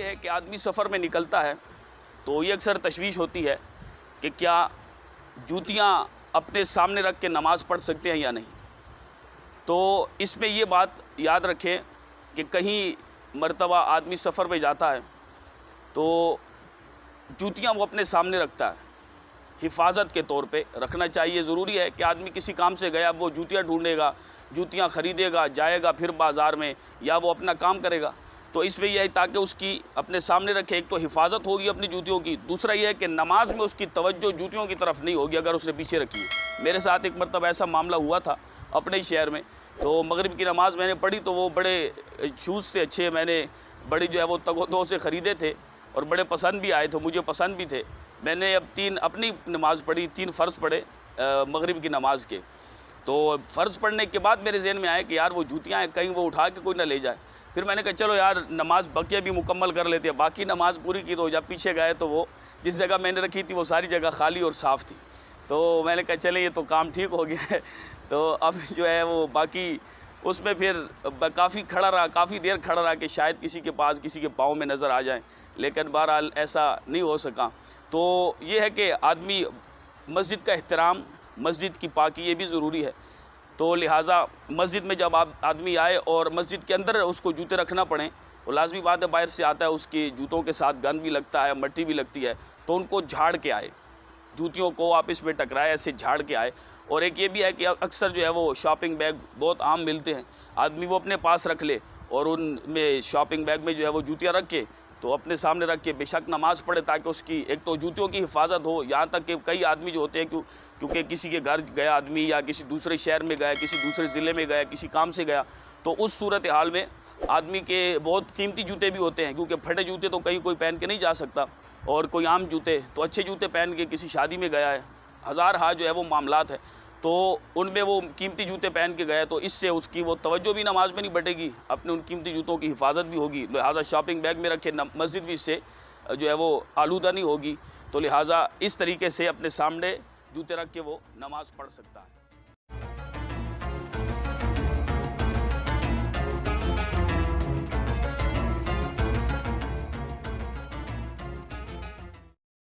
है कि आदमी सफ़र में निकलता है तो ये अक्सर तशवीश होती है कि क्या जूतियाँ अपने सामने रख के नमाज़ पढ़ सकते हैं या नहीं। तो इसमें ये बात याद रखें कि कहीं मर्तबा आदमी सफ़र पे जाता है तो जूतियाँ वो अपने सामने रखता है, हिफाजत के तौर पे रखना चाहिए। ज़रूरी है कि आदमी किसी काम से गया, वो जूतियाँ ढूंढेगा, जूतियाँ ख़रीदेगा, जाएगा फिर बाज़ार में, या वो अपना काम करेगा। तो इसमें यह है ताकि उसकी अपने सामने रखे, एक तो हिफाजत होगी अपनी जूतियों की, दूसरा यह है कि नमाज में उसकी तवज्जो जूतियों की तरफ नहीं होगी अगर उसने पीछे रखी है। मेरे साथ एक मरतबा ऐसा मामला हुआ था अपने ही शहर में। तो मगरिब की नमाज़ मैंने पढ़ी तो वो बड़े शूज़ थे अच्छे, मैंने बड़ी जो है वो तगोदो से ख़रीदे थे और बड़े पसंद भी आए थे, मुझे पसंद भी थे। मैंने अब 3 अपनी नमाज़ पढ़ी, 3 फ़र्ज़ पढ़े मगरिब की नमाज़ के। तो फ़र्ज़ पढ़ने के बाद मेरे ज़हन में आया कि यार वो जूतियाँ हैं, कहीं वो उठा के कोई ना ले जाए। फिर मैंने कहा चलो यार नमाज़ बकिया भी मुकम्मल कर लेते हैं। बाकी नमाज़ पूरी की तो जब पीछे गए तो वो जिस जगह मैंने रखी थी वो सारी जगह खाली और साफ़ थी। तो मैंने कहा चले ये तो काम ठीक हो गया है। तो अब जो है वो बाकी उसमें फिर काफ़ी खड़ा रहा, काफ़ी देर खड़ा रहा कि शायद किसी के पास किसी के पाँव में नज़र आ जाए, लेकिन बहरहाल ऐसा नहीं हो सका। तो ये है कि आदमी मस्जिद का एहतराम, मस्जिद की पाकी ये भी ज़रूरी है। तो लिहाजा मस्जिद में जब आदमी आए और मस्जिद के अंदर उसको जूते रखना पड़े, वो लाजमी बात है, बाहर से आता है उसके जूतों के साथ गंद भी लगता है, मट्टी भी लगती है, तो उनको झाड़ के आए, जूतियों को आपस में टकराए, ऐसे झाड़ के आए। और एक ये भी है कि अक्सर जो है वो शॉपिंग बैग बहुत आम मिलते हैं, आदमी वो अपने पास रख ले और उनमें शॉपिंग बैग में जो है वो जूतियाँ रख के तो अपने सामने रख के बेशक नमाज़ पढ़े, ताकि उसकी एक तो जूतियों की हिफाजत हो। यहाँ तक कि कई आदमी जो होते हैं क्योंकि किसी के घर गया आदमी या किसी दूसरे शहर में गया, किसी दूसरे ज़िले में गया, किसी काम से गया, तो उस सूरत हाल में आदमी के बहुत कीमती जूते भी होते हैं, क्योंकि फटे जूते तो कहीं कोई पहन के नहीं जा सकता, और कोई आम जूते तो अच्छे जूते पहन के किसी शादी में गया है, हज़ार हाँ जो है वो मामलात है, तो उनमें वो कीमती जूते पहन के गए, तो इससे उसकी वो तवज्जो भी नमाज में नहीं बटेगी, अपने उन कीमती जूतों की हिफाजत भी होगी। लिहाजा शॉपिंग बैग में रखे, मस्जिद भी इससे जो है वो आलूदा नहीं होगी। तो लिहाजा इस तरीके से अपने सामने जूते रख के वो नमाज़ पढ़ सकता है।